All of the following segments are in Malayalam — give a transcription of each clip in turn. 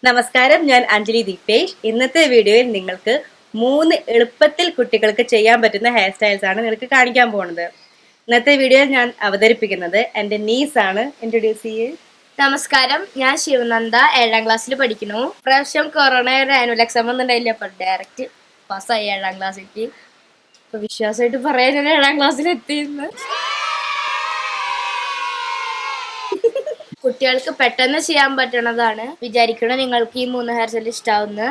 നമസ്കാരം, ഞാൻ അഞ്ജലി ദീപേഷ്. ഇന്നത്തെ വീഡിയോയിൽ നിങ്ങൾക്ക് 3 എളുപ്പത്തിൽ കുട്ടികൾക്ക് ചെയ്യാൻ പറ്റുന്ന ഹെയർ സ്റ്റൈൽസ് ആണ് നിങ്ങൾക്ക് കാണിക്കാൻ പോകുന്നത്. ഇന്നത്തെ വീഡിയോയിൽ ഞാൻ അവതരിപ്പിക്കുന്നത് എൻ്റെ നീസ് ആണ്. ഇൻട്രൊഡ്യൂസ് ചെയ്യേ. നമസ്കാരം, ഞാൻ ശിവനന്ദ, 7ാം ക്ലാസ്സിൽ പഠിക്കുന്നു. പ്രാവശ്യം കൊറോണ ഒരു ആനുവൽ എക്സാം ഒന്നും ഉണ്ടായില്ല, അപ്പൊ ഡയറക്റ്റ് പാസ്സായി 7ാം ക്ലാസ്സിലേക്ക്. ഇപ്പൊ വിശ്വാസമായിട്ട് പറയാൻ ഞാൻ 7ാം ക്ലാസ്സിൽ എത്തിയെന്ന്. കുട്ടികൾക്ക് പെട്ടെന്ന് ചെയ്യാൻ പറ്റണതാണ്. വിചാരിക്കണം നിങ്ങൾക്ക് ഈ 3 ഹെയർ സ്റ്റൈൽ ഇഷ്ടാവുന്ന.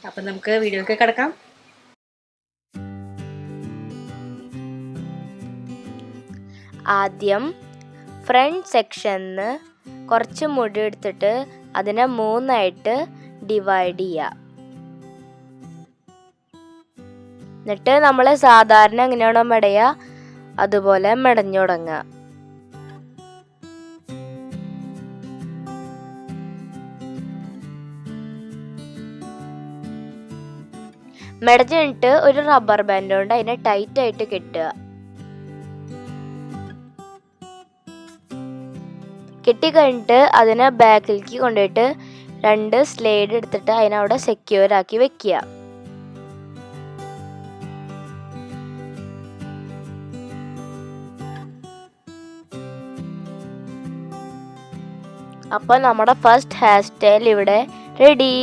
അപ്പൊ നമുക്ക് വീഡിയോക്ക് കിടക്കാം. ആദ്യം ഫ്രണ്ട് സെക്ഷനിന്ന് കുറച്ച് മുടി എടുത്തിട്ട് അതിനെ 3ആയിട്ട് ഡിവൈഡ് ചെയ്യുക. എന്നിട്ട് നമ്മൾ സാധാരണ എങ്ങനെയാണോ മെടയുക അതുപോലെ മെടഞ്ഞു തുടങ്ങുക. മെടഞ്ഞിട്ട് ഒരു റബ്ബർ ബാൻഡ് കൊണ്ട് അതിനെ ടൈറ്റ് ആയിട്ട് കെട്ടുക. കെട്ടിക്കഴിഞ്ഞിട്ട് അതിനെ ബാക്കിലേക്ക് കൊണ്ടുപോയിട്ട് 2 സ്ലൈഡ് എടുത്തിട്ട് അതിനവിടെ സെക്യൂർ ആക്കി വെക്കുക. അപ്പൊ നമ്മുടെ ഫസ്റ്റ് ഹെയർ സ്റ്റൈൽ ഇവിടെ റെഡി.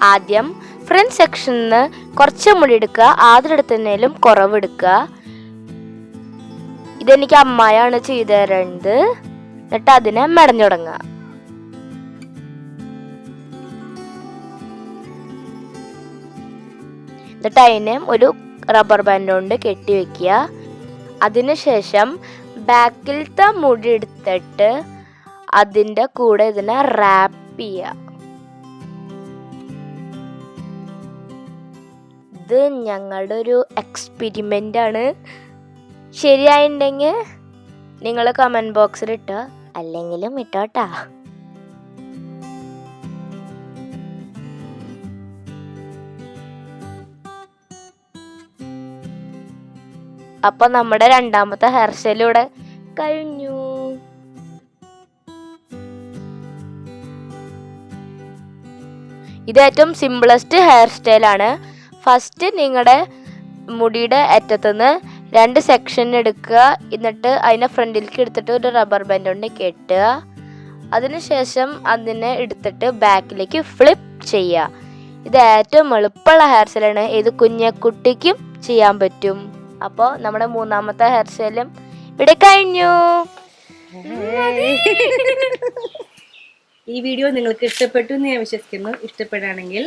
ആദ്യം ഫ്രണ്ട് സെക്ഷനിൽ നിന്ന് കുറച്ച് മുടി എടുക്കുക, ആദ്യമെടുത്തതിനേലും കുറവെടുക്കുക. ഇതെനിക്ക് അമ്മായാണ് ചെയ്തു തരുന്നത്. എന്നിട്ട് അതിനെ മെടഞ്ഞു തുടങ്ങുക. എന്നിട്ട് അതിനെ ഒരു റബ്ബർ ബാൻഡ് കൊണ്ട് കെട്ടി വെക്കുക. അതിനുശേഷം ബാക്കിലത്തെ മുടി എടുത്തിട്ട് അതിൻ്റെ കൂടെ ഇതിനെ റാപ്പ് ചെയ്യുക. ഇത് ഞങ്ങളുടെ ഒരു എക്സ്പെരിമെൻ്റ് ആണ്. ശരിയായിട്ടുണ്ടെങ്കിൽ നിങ്ങൾ കമൻറ്റ് ബോക്സിൽ ഇട്ടോ, അല്ലെങ്കിലും ഇട്ടോട്ടാ. അപ്പൊ നമ്മുടെ രണ്ടാമത്തെ ഹെയർ സ്റ്റൈൽ ഇവിടെ കഴിഞ്ഞു. ഇത് ഏറ്റവും സിമ്പിളസ്റ്റ് ഹെയർ സ്റ്റൈലാണ്. ഫസ്റ്റ് നിങ്ങളുടെ മുടിയുടെ അറ്റത്തുനിന്ന് 2 സെക്ഷൻ എടുക്കുക. എന്നിട്ട് അതിനെ ഫ്രണ്ടിലേക്ക് എടുത്തിട്ട് ഒരു റബ്ബർ ബാൻഡ് കൊണ്ട് കെട്ടുക. അതിനുശേഷം അതിനെ എടുത്തിട്ട് ബാക്കിലേക്ക് ഫ്ലിപ്പ് ചെയ്യുക. ഇത് ഏറ്റവും എളുപ്പമുള്ള ഹെയർ സ്റ്റൈലാണ്. ഇത് കുഞ്ഞക്കുട്ടിക്കും ചെയ്യാൻ പറ്റും. അപ്പോൾ നമ്മുടെ 3ാമത്തെ ഹെയർ സ്റ്റൈലും ഇവിടെ കഴിഞ്ഞു. ഈ വീഡിയോ നിങ്ങൾക്ക് ഇഷ്ടപ്പെട്ടു എന്ന് ഞാൻ വിശ്വസിക്കുന്നു. ഇഷ്ടപ്പെടുകയാണെങ്കിൽ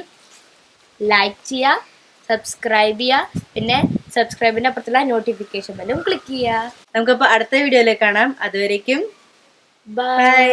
ലൈക്ക് ചെയ്യുക, സബ്സ്ക്രൈബ് ചെയ്യുക, പിന്നെ സബ്സ്ക്രൈബിന്റെ അപ്പുറത്തുള്ള നോട്ടിഫിക്കേഷൻ ബെല്ലും ക്ലിക്ക് ചെയ്യുക. നമുക്കപ്പോൾ അടുത്ത വീഡിയോയിലേക്ക് കാണാം. അതുവരേക്കും ബൈ.